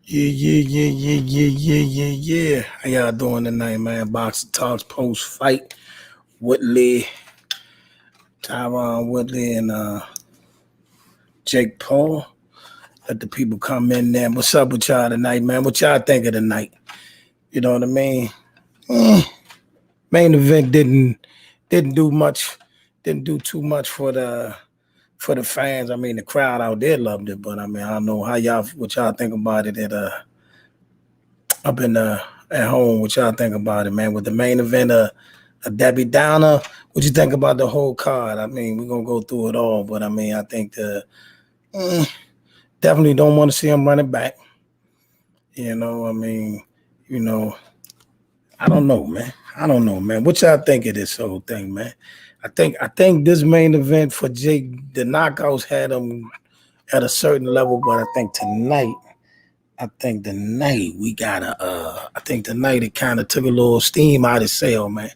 Yeah. How y'all doing tonight, man? Boxing Talks post-fight. Woodley, Tyron Woodley, and Jake Paul. Let the people come in there. What's up with y'all tonight, man? What y'all think of the night? You know what I mean? Main event didn't do much. Didn't do too much for the fans. I mean, the crowd out there loved it, but I mean, I don't know what y'all think about it up in at home. What y'all think about it, man? With the main event, a Debbie Downer. What you think about the whole card? I mean, we're gonna go through it all, but I mean, I think definitely don't want to see him running back. You know, I mean, I don't know, man. What y'all think of this whole thing, man? I think this main event for Jake, the knockouts had him at a certain level, but I think tonight it kind of took a little steam out of sail, man.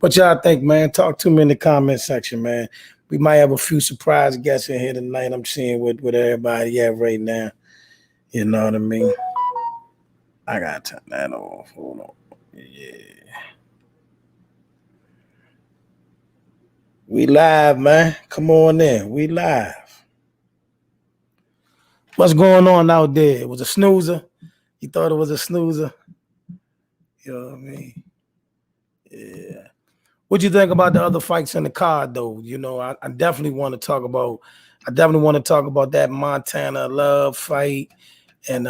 What y'all think, man? Talk to me in the comment section, man. We might have a few surprise guests in here tonight. I'm seeing what everybody at right now. You know what I mean? I gotta turn that off. Hold on. Yeah. We live, man. Come on in. We live. What's going on out there? It was a snoozer. You thought it was a snoozer? You know what I mean? Yeah. What you think about the other fights in the card, though? You know, I definitely want to talk about. That Montana Love fight and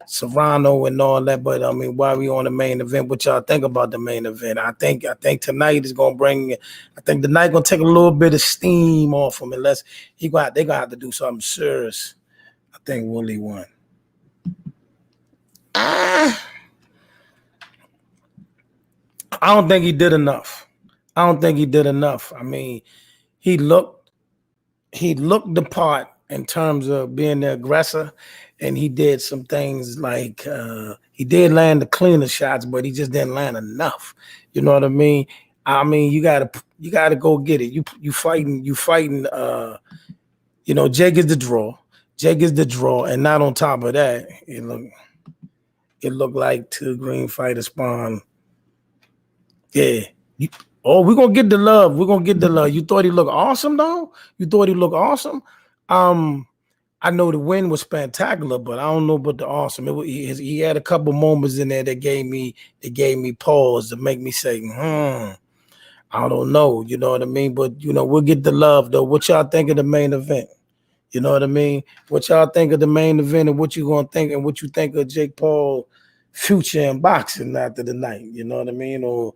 Serrano and all that. But I mean, while we on the main event, what y'all think about the main event? I think tonight is gonna bring. I think the night gonna take a little bit of steam off him, unless they gonna have to do something serious. I think Woodley won. I don't think he did enough. I mean, he looked the part in terms of being the aggressor, and he did some things like he did land the cleaner shots, but he just didn't land enough. You know what I mean? I mean, you gotta go get it. You fighting. You know, Jake is the draw, and not on top of that, it looked like two green fighters spawn. Yeah. We're gonna get the love. You thought he looked awesome, though? I know the win was spectacular, but I don't know about the awesome. He had a couple moments in there that gave me pause to make me say, I don't know. You know what I mean? But you know, we'll get the love though. What y'all think of the main event? You know what I mean? What y'all think of the main event, and what you gonna think, and what you think of Jake Paul future in boxing after the night? You know what I mean? Or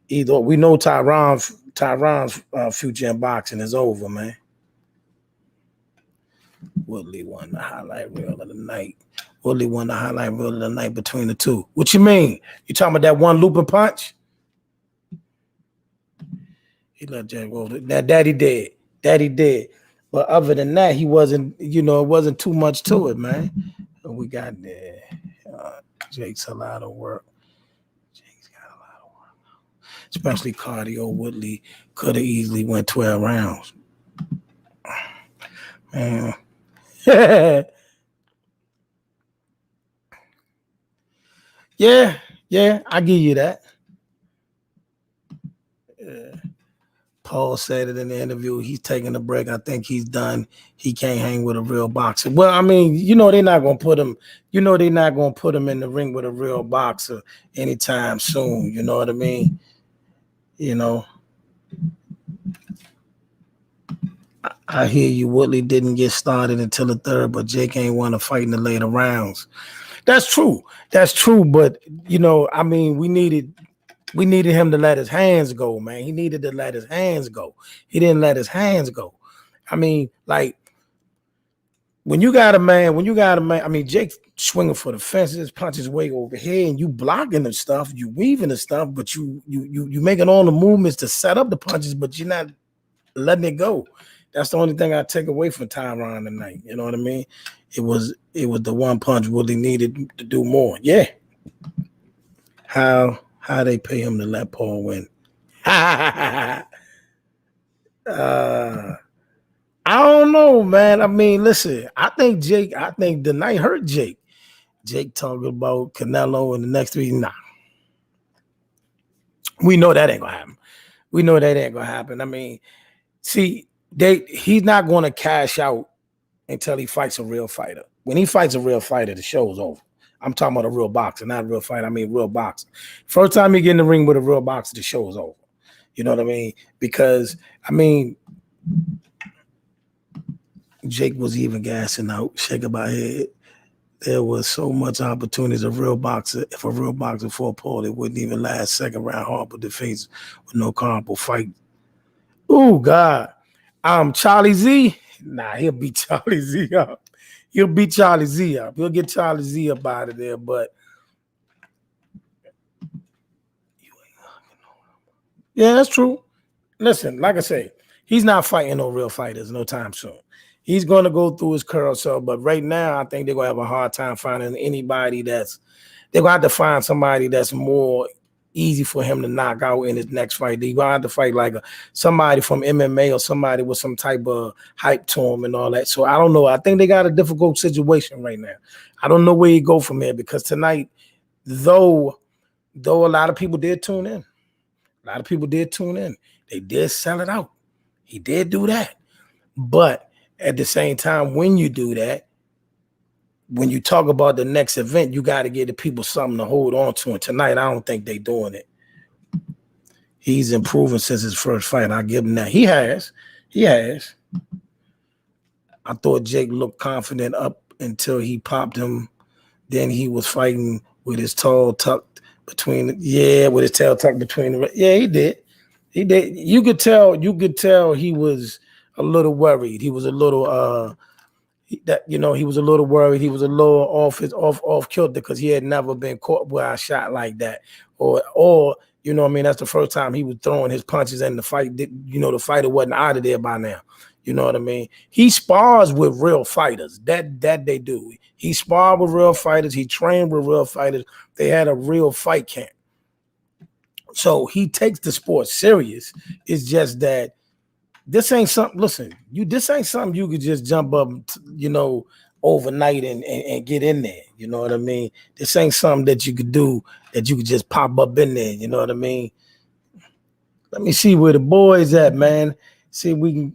either we know Tyron's future in boxing is over, man. Woodley won the highlight reel of the night. Between the two. What you mean? You talking about that one looping punch? He let Jake go. That Daddy did. But other than that, he wasn't. You know, it wasn't too much to it, man. We got there. Jake's a lot of work. Especially cardio. Woodley could have easily went 12 rounds. Man. Yeah, I give you that. Paul said it in the interview. He's taking a break. I think he's done. He can't hang with a real boxer. Well, I mean, you know, they're not gonna put him in the ring with a real boxer anytime soon. You know what I mean? You know. I hear you. Woodley didn't get started until the third, but Jake ain't want to fight in the later rounds. That's true. But you know, I mean, we needed him to let his hands go, man. He needed to let his hands go. He didn't let his hands go. I mean, like when you got a man, I mean, Jake swinging for the fences, punches way over here, and you blocking the stuff, you weaving the stuff, but you making all the movements to set up the punches, but you're not letting it go. That's the only thing I take away from Tyron tonight. You know what I mean? It was the one punch Woodley needed to do more. Yeah. How they pay him to let Paul win? I don't know, man. I mean, listen, I think the night hurt Jake. Jake talking about Canelo and the next 3. Nah. We know that ain't gonna happen. We know that ain't gonna happen. I mean, see, he's not gonna cash out until he fights a real fighter. When he fights a real fighter, the show's over. I'm talking about a real boxer, not a real fighter. I mean real boxer. First time you get in the ring with a real boxer, the show's over. You know what I mean? Because I mean, Jake was even gassing out, shaking my head. There was so much opportunity as a real boxer. If a real boxer fought Paul, it wouldn't even last second round hard defeats with no comparable fight. Oh God. Charlie Z. Nah, he'll beat Charlie Z up. He'll beat Charlie Z up. He'll get Charlie Z up out of there, but yeah, that's true. Listen, like I say, he's not fighting no real fighters no time soon. He's going to go through his carousel, but right now, I think they're going to have a hard time finding anybody they're going to have to find somebody that's more easy for him to knock out in his next fight. They're going to have to fight like somebody from MMA or somebody with some type of hype to him and all that. So I don't know. I think they got a difficult situation right now. I don't know where you go from here because tonight, though a lot of people did tune in. They did sell it out. He did do that. But at the same time, when you do that, when you talk about the next event, you got to give the people something to hold on to. And tonight, I don't think they're doing it. He's improving since his first fight. I'll give him that. He has. I thought Jake looked confident up until he popped him. Then he was fighting with his tail tucked between the. Yeah, he did. You could tell he was a little worried. He was a little he was a little worried. He was a little off kilter because he had never been caught by a shot like that. Or you know what I mean, that's the first time he was throwing his punches and the fight, the fighter wasn't out of there by now. You know what I mean? He spars with real fighters. That they do. He sparred with real fighters. He trained with real fighters. They had a real fight camp. So he takes the sport serious. It's just that this ain't something. Listen, this ain't something you could just jump up, overnight and get in there. You know what I mean? This ain't something that you could do that you could just pop up in there. You know what I mean? Let me see where the boys at, man. See if we can,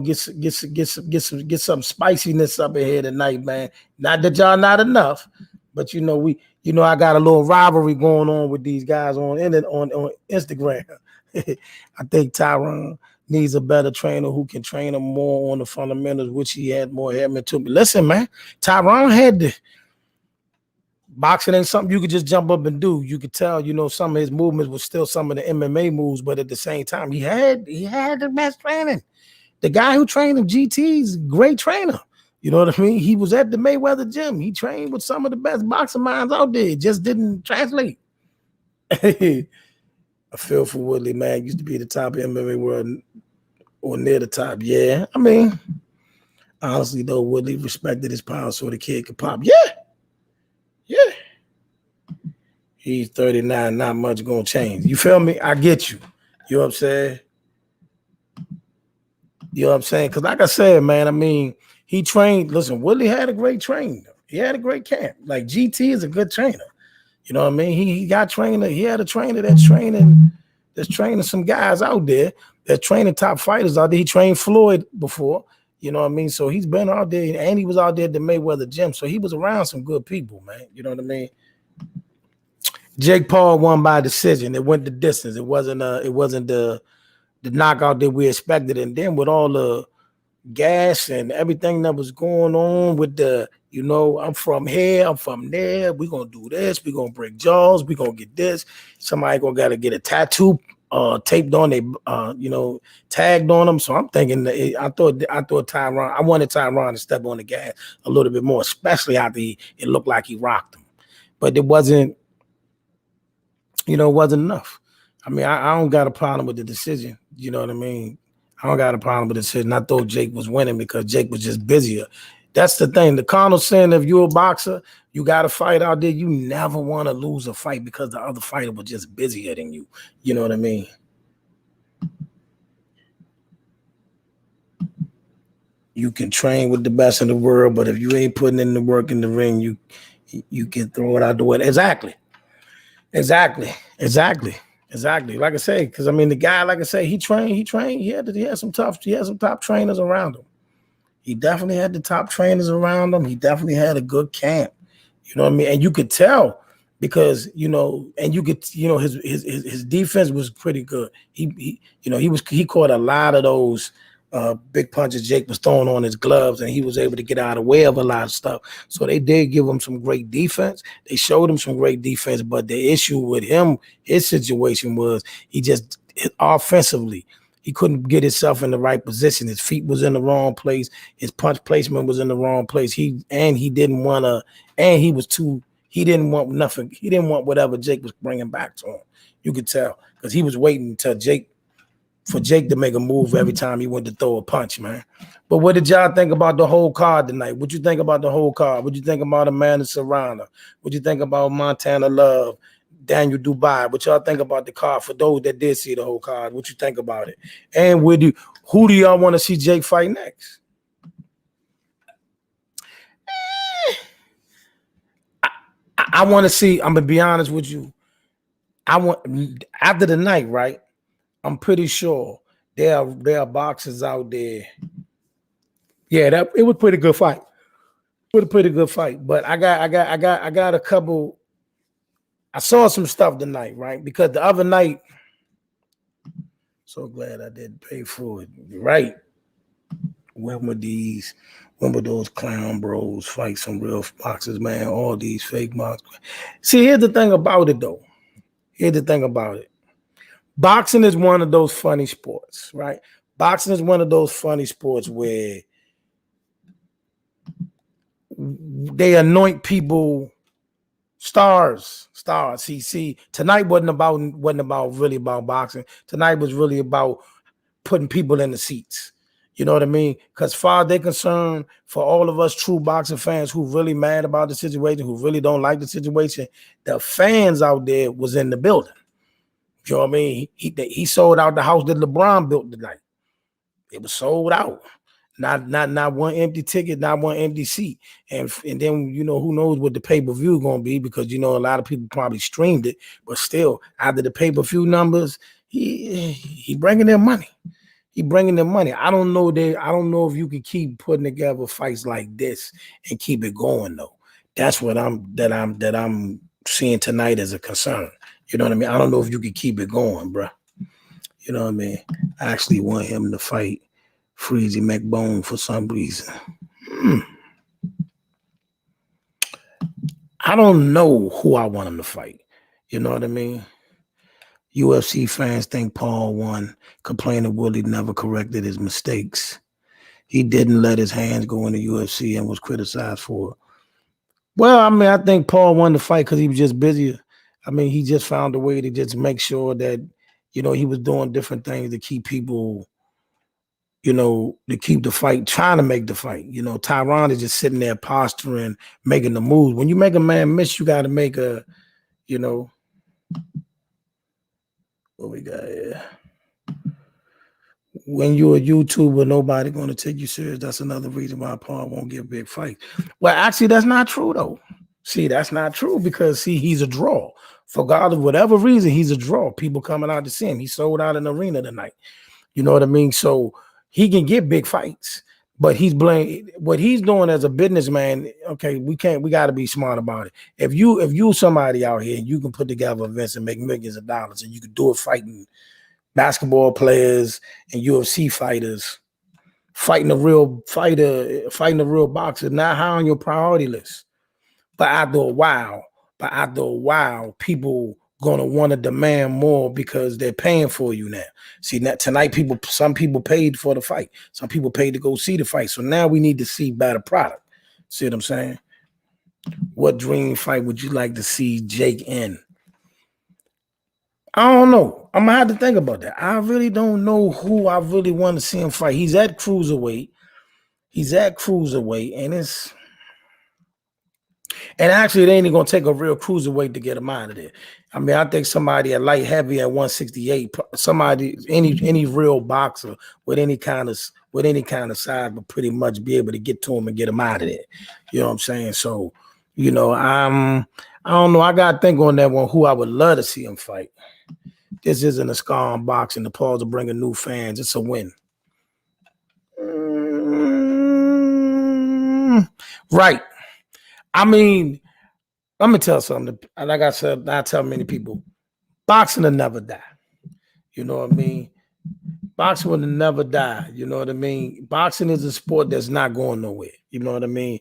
get some spiciness up in here tonight, man. Not that y'all not enough, but I got a little rivalry going on with these guys on Instagram. I think Tyron needs a better trainer who can train him more on the fundamentals, which he had more helmet to. But listen, man, Tyron had boxing ain't something you could just jump up and do. You could tell, some of his movements was still some of the MMA moves, but at the same time, he had the best training. The guy who trained him, GT, is a great trainer. You know what I mean? He was at the Mayweather gym. He trained with some of the best boxing minds out there. It just didn't translate. I feel for Woodley, man. Used to be the top of MMA world or near the top. Yeah, I mean, honestly, though, Woodley respected his power so the kid could pop. Yeah. He's 39, not much going to change. You feel me? I get you. You know what I'm saying? Because like I said, man, I mean, he trained. Listen, Woodley had a great training. He had a great camp. Like, GT is a good trainer. You know what I mean? He got trainer. He had a trainer that's training some guys out there, that's training top fighters out there. He trained Floyd before. You know what I mean? So he's been out there, and he was out there at the Mayweather gym. So he was around some good people, man. You know what I mean? Jake Paul won by decision. It went the distance. It wasn't the knockout that we expected. And then with all the gas and everything that was going on with I'm from here, I'm from there. We're gonna do this. We're gonna break jaws. We're gonna get this. Somebody gotta get a tattoo taped on they tagged on them. So I'm thinking I thought Tyron. I wanted Tyron to step on the gas a little bit more, especially after it looked like he rocked him, but it wasn't. It wasn't enough. I mean, I don't got a problem with the decision. You know what I mean? I don't got a problem with the decision. I thought Jake was winning because Jake was just busier. That's the thing. The cardinal saying, if you're a boxer, you got to fight out there. You never want to lose a fight because the other fighter was just busier than you. You know what I mean? You can train with the best in the world, but if you ain't putting in the work in the ring, you You can throw it out the way. Exactly. Like I say, because I mean the guy, like I say, he trained. He had some top trainers around him. He definitely had the top trainers around him. He definitely had a good camp. You know what I mean? And you could tell because his defense was pretty good. He caught a lot of those big punches Jake was throwing on his gloves, and he was able to get out of the way of a lot of stuff. So they did give him some great defense. They showed him some great defense, but the issue with him, his situation was he just offensively. He couldn't get himself in the right position. His feet was in the wrong place. His punch placement was in the wrong place. He didn't want nothing. He didn't want whatever Jake was bringing back to him. You could tell because he was waiting for Jake to make a move every time he went to throw a punch, man. But what did y'all think about the whole card tonight? What you think about the whole card? What you think about Amanda Serrano? What you think about Montana Love? Daniel Dubois, what y'all think about the card? For those that did see the whole card, what you think about it? And who do y'all want to see Jake fight next? I want to see. I'm gonna be honest with you. After the night, right? I'm pretty sure there are boxers out there. Yeah, it was a pretty good fight. But I got a couple. I saw some stuff tonight, right? Because the other night, so glad I didn't pay for it. Right. When would those clown bros fight some real boxers, man? All these fake boxers. See, here's the thing about it, though. Boxing is one of those funny sports, right? Boxing is one of those funny sports where they anoint people stars. See, tonight wasn't really about boxing. Tonight was really about putting people in the seats. You know what I mean? Because far they're concerned, for all of us true boxing fans who really mad about the situation, who really don't like the situation, the fans out there was in the building. You know what I mean? He sold out the house that LeBron built tonight. It was sold out. Not one empty ticket, not one empty seat. And then, who knows what the pay-per-view is going to be, because, a lot of people probably streamed it. But still, after the pay-per-view numbers, he bringing their money. I don't know if you can keep putting together fights like this and keep it going, though. That's what I'm seeing tonight as a concern. You know what I mean? I don't know if you can keep it going, bro. You know what I mean? I actually want him to fight Freezy McBone for some reason. I don't know who I want him to fight. You know what I mean? UFC fans think Paul won, complaining Woodley never corrected his mistakes. He didn't let his hands go in the UFC and was criticized for it. Well, I mean, I think Paul won the fight because he was just busy. I mean, he just found a way to just make sure that, he was doing different things to keep people, to keep the fight, trying to make the fight. Tyron is just sitting there posturing, making the moves. When you make a man miss, you got to make a, what we got here? When you're a YouTuber, nobody going to take you serious. That's another reason why Paul won't get big fights. Well, actually, that's not true, though. See, that's not true because, he's a draw. For God, of whatever reason, he's a draw. People coming out to see him. He sold out an arena tonight. You know what I mean? So he can get big fights, but what he's doing as a businessman. Okay, we got to be smart about it. If you somebody out here and you can put together events and make millions of dollars, and you can do it fighting basketball players and UFC fighters, fighting a real boxer, not high on your priority list. But after a while, people gonna want to demand more because they're paying for you now. See, tonight some people paid for the fight. Some people paid to go see the fight. So now we need to see better product. See what I'm saying? What dream fight would you like to see Jake in? I don't know. I'm gonna have to think about that. I really don't know who I really want to see him fight. He's at cruiserweight, and actually, it ain't even gonna take a real cruiserweight to get him out of there. I mean, I think somebody at light heavy at 168, any real boxer with any kind of size would pretty much be able to get to him and get him out of there. You know what I'm saying? So, I don't know. I got to think on that one who I would love to see him fight. This isn't a scar on boxing. The pause of bringing new fans. It's a win. Right. I mean, let me tell you something. Like I said, I tell many people, boxing will never die. You know what I mean? Boxing will never die. You know what I mean? Boxing is a sport that's not going nowhere. You know what I mean?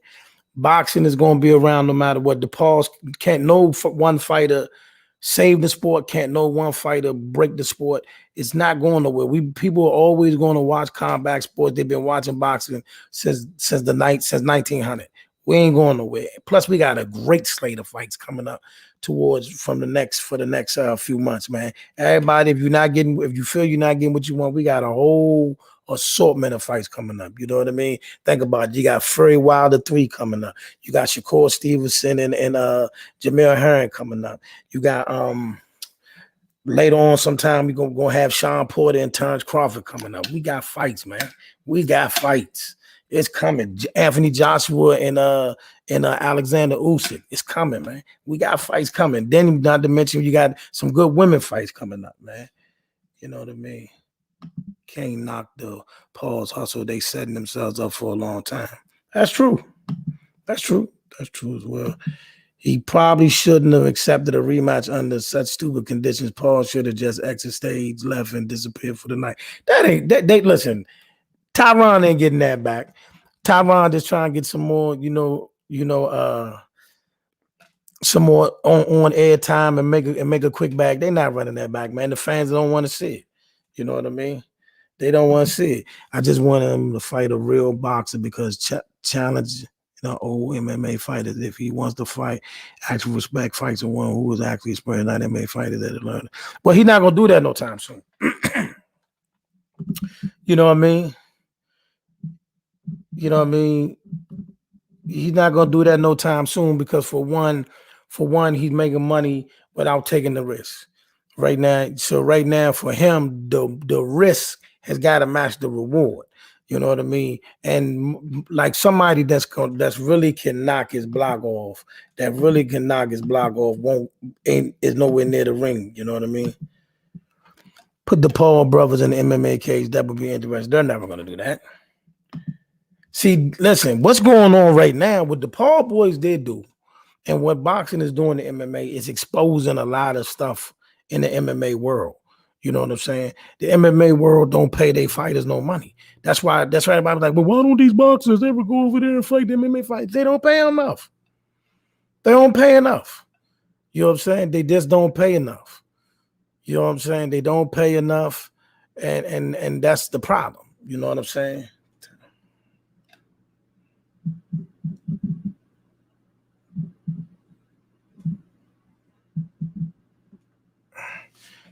Boxing is going to be around no matter what. The pause can't no one fighter save the sport. Can't no one fighter break the sport. It's not going nowhere. People are always going to watch combat sports. They've been watching boxing since 1900. We ain't going nowhere. Plus, we got a great slate of fights coming up for the next few months, man. Everybody, if you feel you're not getting what you want, we got a whole assortment of fights coming up. You know what I mean? Think about it. You got Fury Wilder 3 coming up. You got Shakur Stevenson and Jamil Herring coming up. You got later on sometime we're gonna have Sean Porter and Terrence Crawford coming up. We got fights, man. We got fights. It's coming. Anthony Joshua and Alexander Usyk. It's coming, man. We got fights coming. Then not to mention you got some good women fights coming up, man. You know what I mean? Can't knock the pause hustle. They setting themselves up for a long time. That's true. That's true. That's true as well. He probably shouldn't have accepted a rematch under such stupid conditions. Paul should have just exit stage, left, and disappeared for the night. Listen, Tyron ain't getting that back. Tyron just trying to get some more, some more on air time and make a quick bag. They're not running that back, man. The fans don't want to see it. You know what I mean? They don't want to see it. I just want him to fight a real boxer because challenge old MMA fighters. If he wants to fight, actual respect fights with one who is actually experienced MMA fighter that learn. But he's not gonna do that no time soon. You know what I mean? You know what I mean? He's not gonna do that no time soon because for one, he's making money without taking the risk. Right now, for him, the risk has got to match the reward. You know what I mean? And like somebody that's really can knock his block off, is nowhere near the ring. You know what I mean? Put the Paul brothers in the MMA cage. That would be interesting. They're never going to do that. See, listen, what's going on right now, what the Paul boys did do, and what boxing is doing to MMA is exposing a lot of stuff in the MMA world. You know what I'm saying? The MMA world don't pay their fighters no money. That's why everybody's like, well, why don't these boxers ever go over there and fight the MMA fights? They don't pay enough. They don't pay enough. You know what I'm saying? They just don't pay enough. You know what I'm saying? They don't pay enough, and that's the problem. You know what I'm saying?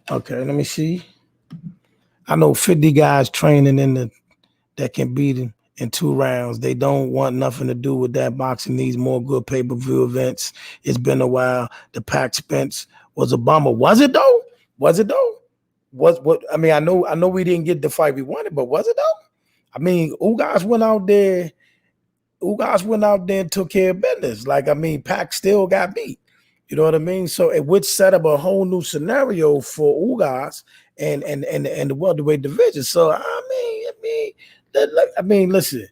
Okay, let me see. I know 50 guys training that can beat him in 2 rounds. They don't want nothing to do with that. Boxing needs more good pay-per-view events. It's been a while. The Pac Spence was a bummer. Was it though? I mean, I know we didn't get the fight we wanted, but was it though? I mean, Ugas went out there and took care of business. Like, I mean, Pac still got beat. You know what I mean? So it would set up a whole new scenario for Ugas and the welterweight division. So I mean, listen,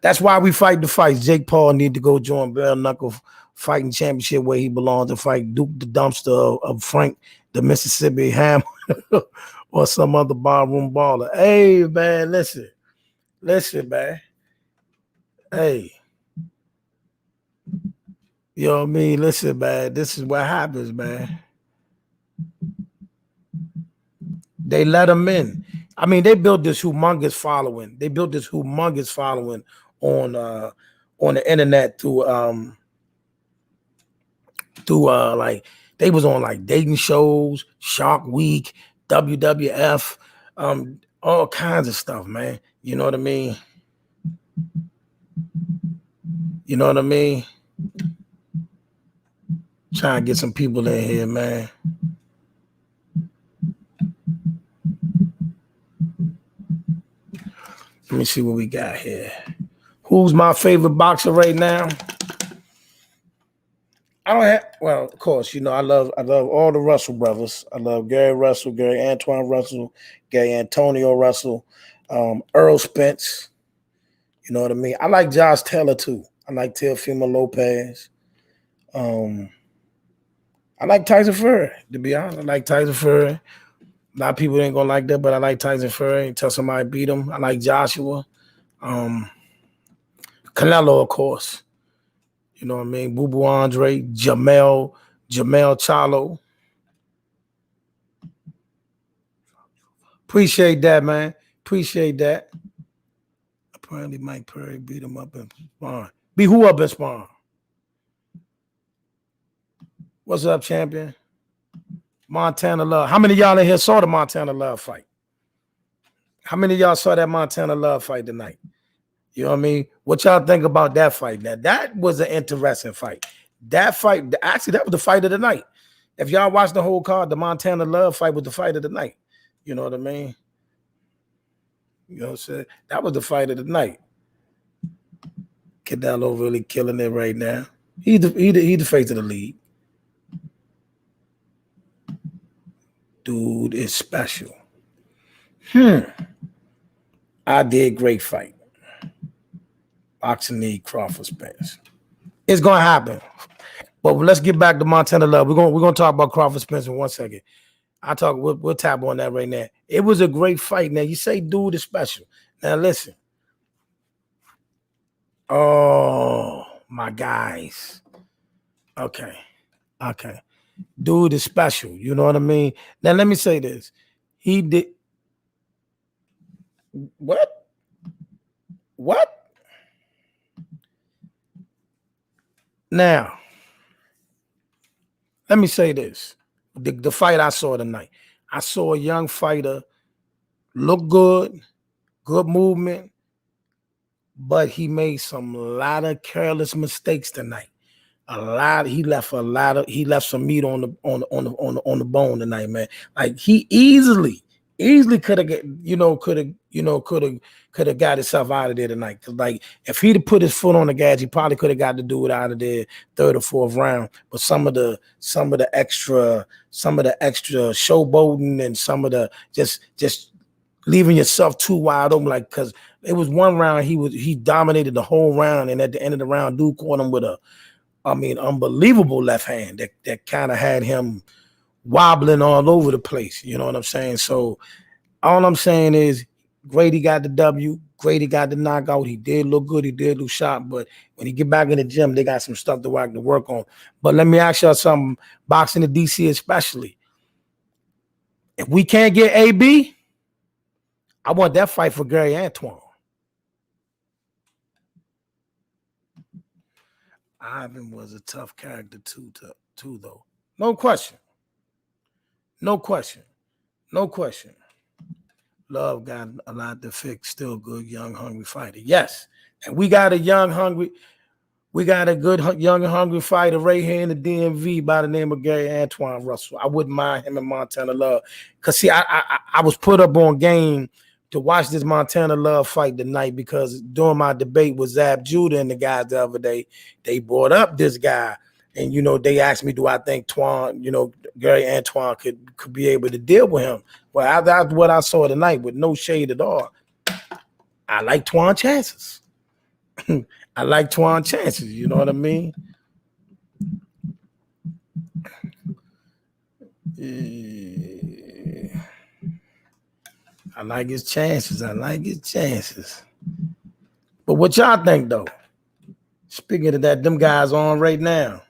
that's why we fight the fights. Jake Paul need to go join Bare Knuckle Fighting Championship where he belongs to fight Duke the Dumpster of Frank the Mississippi Hammer or some other barroom baller. Hey man, listen, man. Hey. You know what I mean? Listen, man, this is what happens, man. They let him in. I mean, they built this humongous following. On the internet through like they was on like dating shows, Shark Week, WWF, all kinds of stuff, man. You know what I mean? You know what I mean? Trying to get some people in here, man. Let me see what we got here. Who's my favorite boxer right now? I don't have. Well, of course, I love all the Russell brothers. I love Gary Russell, Gary Antoine Russell, Gary Antonio Russell, Earl Spence. You know what I mean? I like Josh Taylor too. I like Teofimo Lopez. I like Tyson Fury, to be honest. I like Tyson Fury. A lot of people ain't gonna like that, but I like Tyson Fury until somebody beat him. I like Joshua. Canelo, of course. You know what I mean? Boo Boo Andre, Jamel Charlo. Appreciate that, man. Appreciate that. Apparently Mike Perry beat him up in Spawn. Beat who up in Spawn? What's up, champion? Montana Love. How many of y'all in here saw the Montana Love fight? How many of y'all saw that Montana Love fight tonight? You know what I mean? What y'all think about that fight? Now, that was an interesting fight. That fight, actually, that was the fight of the night. If y'all watched the whole card, the Montana Love fight was the fight of the night. You know what I mean? You know what I'm saying? That was the fight of the night. Canelo really killing it right now. He the face of the league. Dude is special. I did great fight. Boxing League Crawford Spence. It's gonna happen. But let's get back to Montana Love. We're gonna talk about Crawford Spence in 1 second. We'll tap on that right now. It was a great fight. Now you say dude is special. Now listen. Oh my guys. Okay. Dude is special. You know what I mean? Now let me say this. He did what? Now, let me say this. The fight I saw tonight. I saw a young fighter look good movement, but he made some lot of careless mistakes tonight. He left some meat on the bone tonight, man. Like he easily could have got himself out of there tonight. Cause like if he'd have put his foot on the gas, he probably could have got to do it out of there third or fourth round. But some of the extra showboating and some of the just leaving yourself too wide open, like because it was one round he dominated the whole round, and at the end of the round, dude caught him with unbelievable left hand that kind of had him wobbling all over the place. You know what I'm saying? So all I'm saying is Grady got the W. Grady got the knockout. He did look good. He did look sharp. But when he get back in the gym, they got some stuff to work on. But let me ask y'all something. Boxing in DC especially. If we can't get AB, I want that fight for Gary Antoine. Ivan was a tough character too, though. No question. Love got a lot to fix. Still good, young, hungry fighter. Yes. And we got a good, young, hungry fighter right here in the DMV by the name of Gary Antoine Russell. I wouldn't mind him and Montana Love. Because, see, I was put up on game to watch this Montana Love fight tonight because during my debate with Zab Judah and the guys the other day, they brought up this guy. And, they asked me, do I think Gary Antoine could be able to deal with him? Well, that's what I saw tonight with no shade at all. I like Twan chances. You know what I mean? I like his chances. But what y'all think, though? Speaking of that, them guys on right now.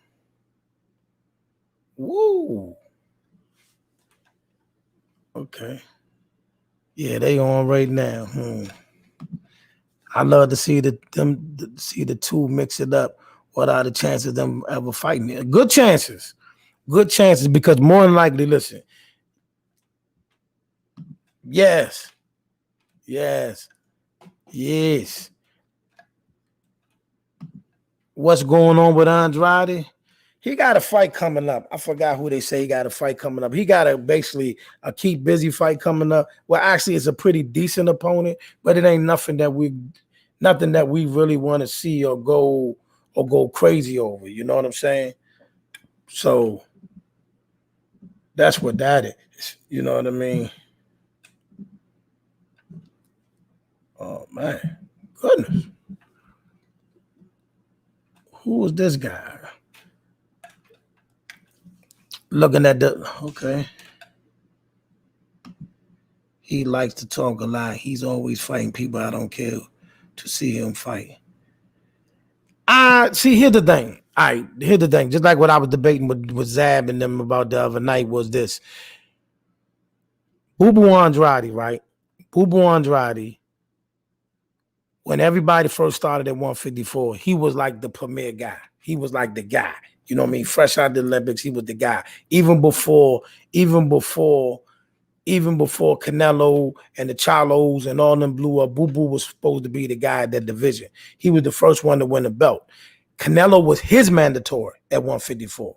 Woo. Okay. Yeah, they on right now. I love to see the two mix it up. What are the chances of them ever fighting? Good chances because more than likely, listen. Yes. What's going on with Andrade? He got a fight coming up. I forgot who they say he got a fight coming up. He got a keep busy fight coming up. Well, actually, it's a pretty decent opponent, but it ain't nothing that we really want to see or go crazy over. You know what I'm saying? So that's what that is. You know what I mean? Oh man, goodness. Who was this guy? Looking at the okay. He likes to talk a lot. He's always fighting people I don't care to see him fight. See, here's the thing. All right, here's the thing. Just like what I was debating with Zab and them about the other night was this. Boo Andrade, right? Boo Andrade, when everybody first started at 154, he was like the premier guy. He was like the guy. You know what I mean? Fresh out of the Olympics, he was the guy. Even before Canelo and the Chalos and all them blew up, Boo was supposed to be the guy at that division. He was the first one to win the belt. Canelo was his mandatory at 154,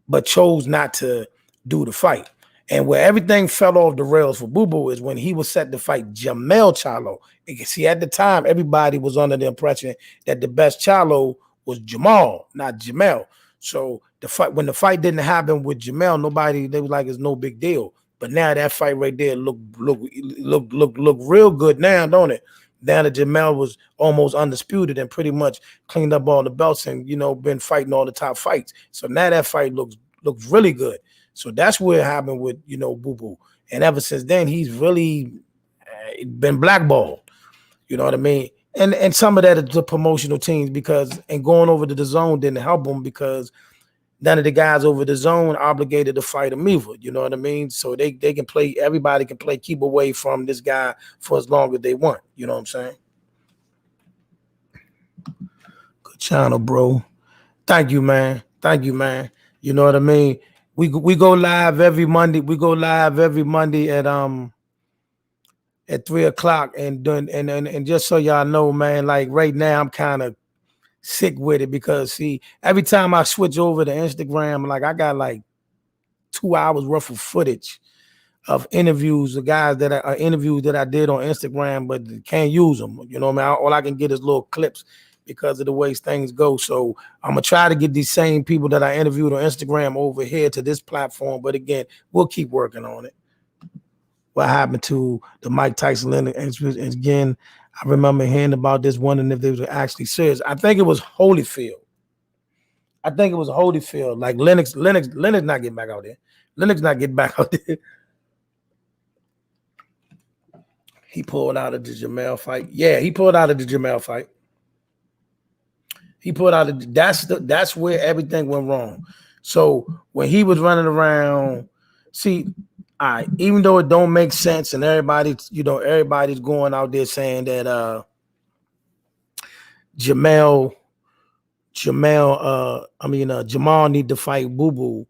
but chose not to do the fight. And where everything fell off the rails for Boo is when he was set to fight Jamel Charlo. See, at the time, everybody was under the impression that the best Charlo was Jamal, not Jamel. So when the fight didn't happen with Jamel, they was like, it's no big deal. But now that fight right there look real good now, don't it? Now that Jamel was almost undisputed and pretty much cleaned up all the belts and been fighting all the top fights. So now that fight looks really good. So that's what happened with Boo. And ever since then, he's really been blackballed. You know what I mean? And some of that is the promotional teams and going over to the zone didn't help him because none of the guys over the zone obligated to fight him either. You know what I mean? So they can play, everybody can play, keep away from this guy for as long as they want. You know what I'm saying? Good channel, bro. Thank you, man. You know what I mean? We go live every Monday. We go live every Monday at 3:00 and just so y'all know, man, like right now I'm kind of sick with it because see, every time I switch over to Instagram, like I got like 2 hours worth of footage of interviews, the guys that are interviews that I did on Instagram, but can't use them. You know what I mean? All I can get is little clips because of the way things go. So I'm gonna try to get these same people that I interviewed on Instagram over here to this platform. But again, we'll keep working on it. What happened to the Mike Tyson? And again, I remember hearing about this, wondering if they were actually serious. I think it was Holyfield. Like Lennox not getting back out there. Lennox not getting back out there. He pulled out of the Jamel fight. Yeah, he pulled out of the Jamel fight. That's where everything went wrong. So when he was running around, see, even though it don't make sense, and everybody's going out there saying that Jamal need to fight Boo Boo.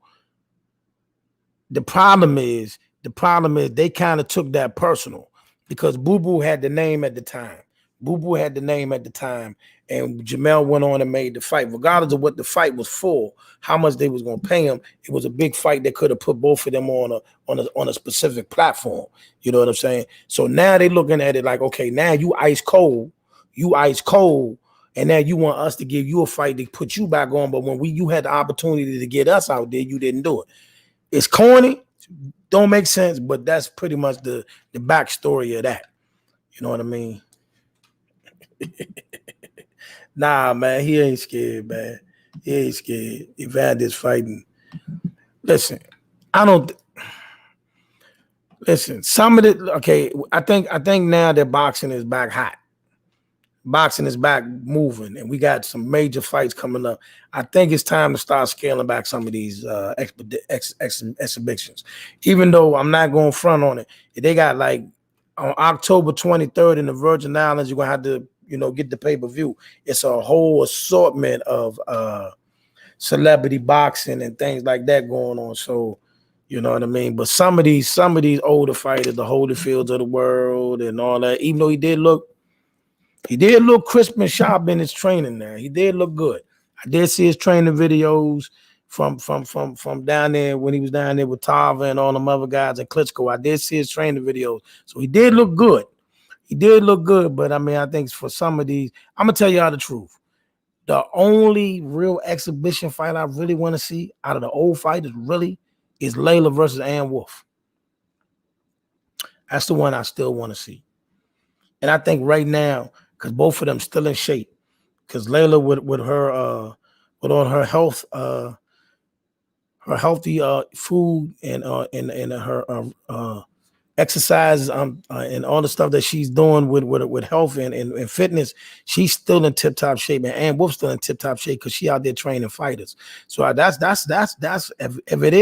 The problem is they kind of took that personal because Boo Boo had the name at the time. And Jamel went on and made the fight. Regardless of what the fight was for, how much they was going to pay him, it was a big fight that could have put both of them on a specific platform. You know what I'm saying? So now they looking at it like, okay, now you ice cold, and now you want us to give you a fight to put you back on. But when you had the opportunity to get us out there, you didn't do it. It's corny, don't make sense, but that's pretty much the backstory of that. You know what I mean? Nah, man, he ain't scared, man. He ain't scared. Evander's fighting. Listen, some of it, okay, I think now that boxing is back hot. Boxing is back moving, and we got some major fights coming up. I think it's time to start scaling back some of these exhibitions. Even though I'm not going front on it, they got like on October 23rd in the Virgin Islands, you're gonna have to get the pay-per-view. It's a whole assortment of celebrity boxing and things like that going on. So you know what I mean. But some of these older fighters, the Holyfields of the world and all that, even though he did look crisp and sharp in his training there. He did look good. I did see his training videos from down there when he was down there with Tava and all them other guys at Klitschko. I did see his training videos. So he did look good. But I mean, I think for some of these, I'm gonna tell y'all the truth. The only real exhibition fight I really want to see out of the old fighters is Layla versus Ann Wolf. That's the one I still want to see. And I think right now, because both of them still in shape, because Layla with her with all her health her healthy food and her exercises and all the stuff that she's doing with health and fitness, she's still in tip top shape, and Ann Wolf's still in tip top shape because she out there training fighters. So that's if it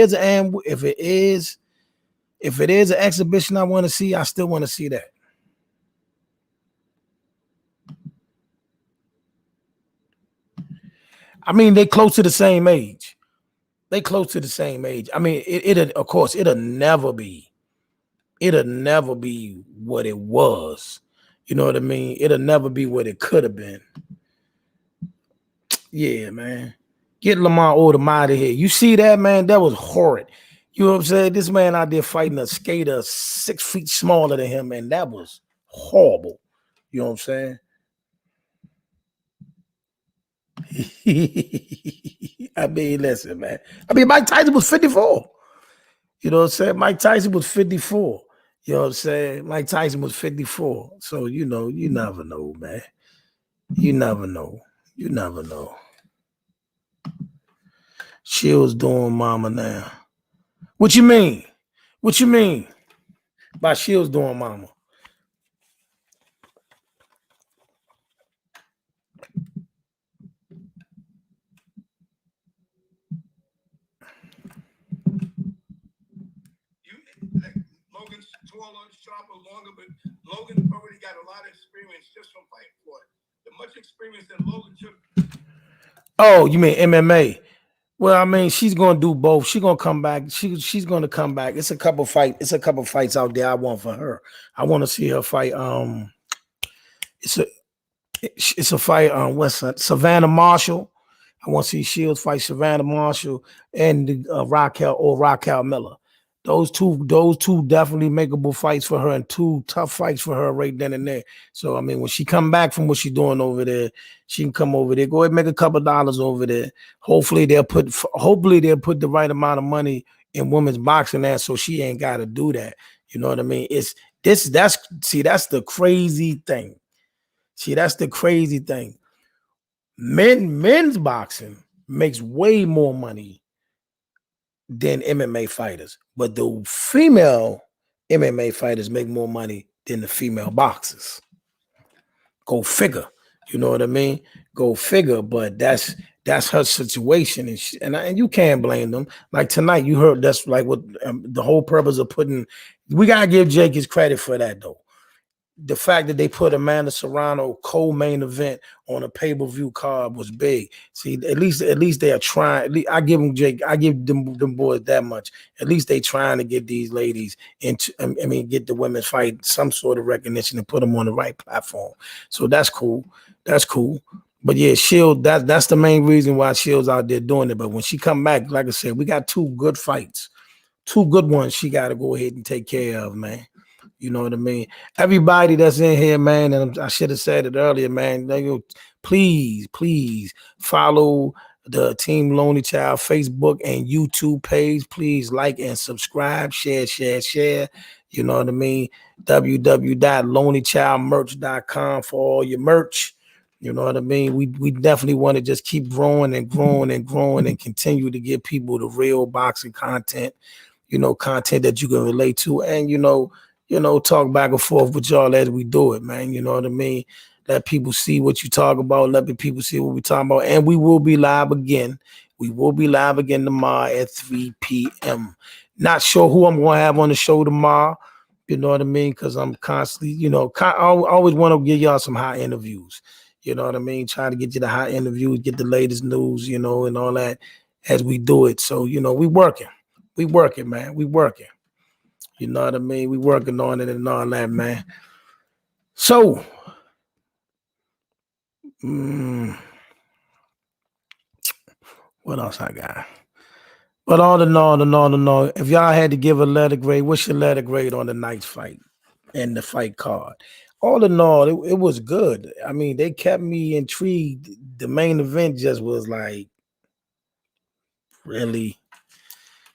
is an exhibition I want to see, I still want to see that. I mean, they close to the same age. I mean, of course, it'll never be what it was. You know what I mean? It'll never be what it could have been. Yeah, man. Get Lamar Odom out of here. You see that, man? That was horrid. You know what I'm saying? This man out there fighting a skater 6 feet smaller than him, and that was horrible. You know what I'm saying? I mean, listen, man. I mean, Mike Tyson was 54. You know what I'm saying? Mike Tyson was 54. You know what I'm saying? Mike Tyson was 54. So, you know, you never know, man. You never know. You never know. Shields doing mama now. What you mean? What you mean by Shields doing mama? Logan's taller, sharper, longer, but Logan already got a lot of experience just from fighting for it. The much experience that Logan took. Oh, you mean MMA? Well, I mean, she's gonna do both. She's gonna come back. She's gonna come back. It's a couple fights out there I want for her. I want to see her fight. It's a fight on Savannah Marshall. I want to see Shields fight Savannah Marshall and Raquel Miller. Those two definitely makeable fights for her, and two tough fights for her right then and there. So I mean, when she come back from what she's doing over there, she can come over there, go ahead and make a couple dollars over there. Hopefully they'll put the right amount of money in women's boxing there, so she ain't got to do that. You know what I mean? That's the crazy thing. See, that's the crazy thing. Men's boxing makes way more money than MMA fighters, but the female MMA fighters make more money than the female boxers. Go figure. You know what I mean? Go figure. But that's her situation, and you can't blame them. Like tonight, you heard that's like what the whole purpose of putting. We gotta give Jake his credit for that though. The fact that they put Amanda Serrano co-main event on a pay-per-view card was big. See, at least they are trying. I give them boys that much. At least they trying to get these ladies into. I mean, get the women's fight some sort of recognition and put them on the right platform. So that's cool. That's cool. But yeah, Shield. That's the main reason why Shield's out there doing it. But when she come back, like I said, we got two good fights, two good ones. She got to go ahead and take care of, man. You know what I mean? Everybody that's in here, man, and I should have said it earlier, man. Please follow the Team Lonely Child Facebook and YouTube page. Please like and subscribe, share. You know what I mean? www.lonelychildmerch.com for all your merch. You know what I mean? We definitely want to just keep growing and continue to give people the real boxing content, content that you can relate to, and talk back and forth with y'all as we do it, man. You know what I mean? Let people see what you talk about. Let the people see what we talking about. And we will be live again. We will be live again tomorrow at 3 p.m. Not sure who I'm going to have on the show tomorrow. You know what I mean? Because I'm constantly, I always want to give y'all some hot interviews. You know what I mean? Try to get you the hot interviews, get the latest news, and all that as we do it. So, we working. We working, man. We working. You know what I mean? We working on it and all that, man. So, what else I got? But all in all, if y'all had to give a letter grade, what's your letter grade on the night's fight and the fight card? all in all, it was good. I mean, they kept me intrigued. The main event just was like really,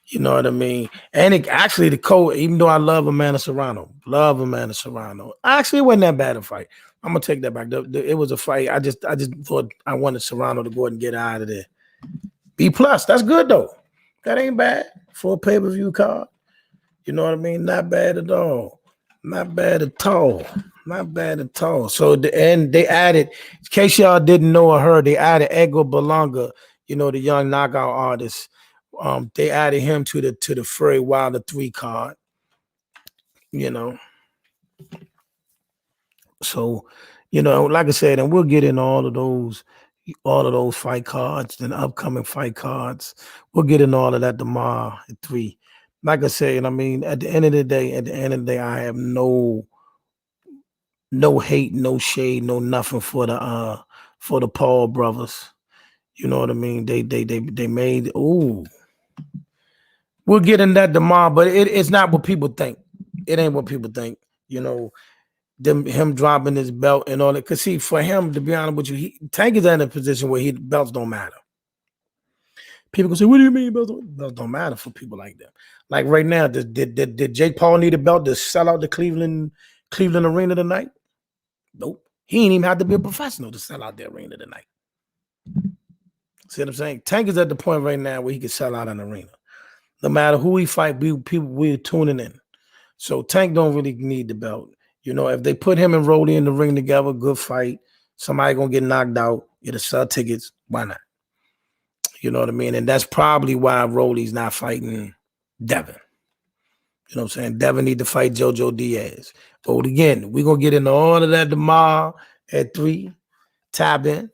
you know what I mean? And actually the even though I love Amanda Serrano, actually it wasn't that bad a fight. I'm gonna take that back. It was a fight. I just thought I wanted Serrano to go ahead and get out of there. B plus, that's good though. That ain't bad for a pay-per-view card. You know what I mean? Not bad at all. Not bad at all. Not bad at all. So they added, in case y'all didn't know or heard, they added Edgar Berlanga, you know, the young knockout artist. They added him to the Fury Wilder 3 card. You know. So, you know, like I said, and we'll get in all of those fight cards and upcoming fight cards. We'll get in all of that tomorrow at 3. Like I said, I mean, at the end of the day, I have no hate, no shade, no nothing for the Paul brothers. You know what I mean? They made we'll get in that tomorrow, but it's not what people think. It ain't what people think. You know, him dropping his belt and all that. Cause see, for him, to be honest with you, Tank is in a position where belts don't matter. People can say, "What do you mean belts don't matter for people like that?" Like right now, did Jake Paul need a belt to sell out the Cleveland arena tonight? Nope. He ain't even have to be a professional to sell out the arena tonight. See what I'm saying? Tank is at the point right now where he can sell out an arena. No matter who he fight, we're tuning in. So Tank don't really need the belt. You know, if they put him and Rolly in the ring together, good fight. Somebody gonna get knocked out. It'll sell tickets. Why not? You know what I mean? And that's probably why Rolly's not fighting Devin. You know what I'm saying? Devin need to fight JoJo Diaz. But again, we're going to get into all of that tomorrow at 3. Tab in.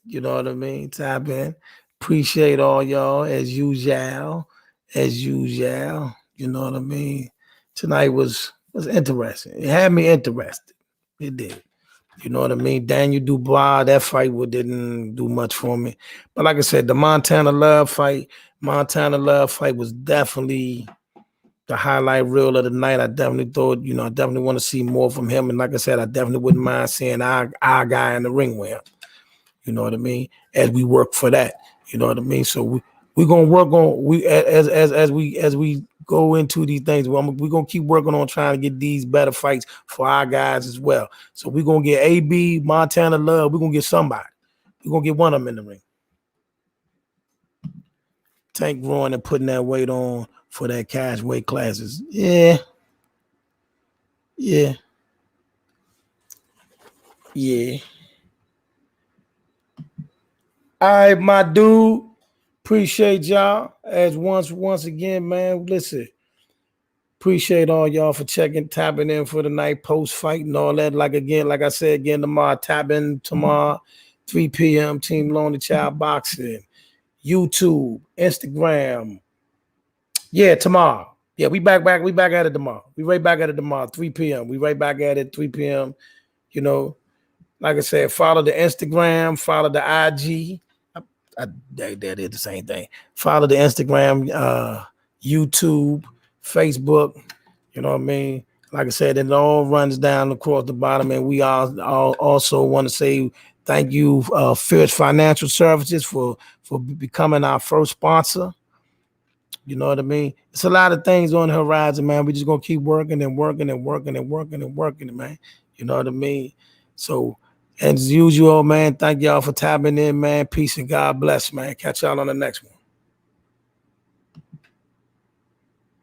You know what I mean? Tab in. Appreciate all y'all as usual. You know what I mean? Tonight was interesting. It had me interested. It did. You know what I mean? Daniel Dubois, that fight didn't do much for me. But like I said, the Montana Love fight was definitely the highlight reel of the night. I definitely thought, you know, I definitely want to see more from him. And like I said, I definitely wouldn't mind seeing our guy in the ring with him. You know what I mean? As we work for that. You know what I mean? So we're gonna work on as we go into these things. We're gonna keep working on trying to get these better fights for our guys as well. So we're gonna get AB, Montana Love. We're gonna get somebody. We're gonna get one of them in the ring. Tank growing and putting that weight on for that cash weight classes. Yeah. All right, my dude. Appreciate y'all. As once again, man. Listen. Appreciate all y'all for tapping in for the night, post fight and all that. Like I said again tomorrow, tap in tomorrow, 3 p.m. Team Lonely Child Boxing, YouTube, Instagram. Yeah, tomorrow. Yeah, we back at it tomorrow. We right back at it tomorrow, 3 p.m. We right back at it, 3 p.m. You know, like I said, follow the Instagram, follow the IG. They did the same thing. Follow the Instagram, YouTube, Facebook. You know what I mean? Like I said, it all runs down across the bottom. And we all also want to say thank you, Fierce Financial Services, for becoming our first sponsor. You know what I mean? It's a lot of things on the horizon, man. We just gonna keep working, man. You know what I mean? So, as usual, man, thank y'all for tapping in, man. Peace and God bless, man. Catch y'all on the next one.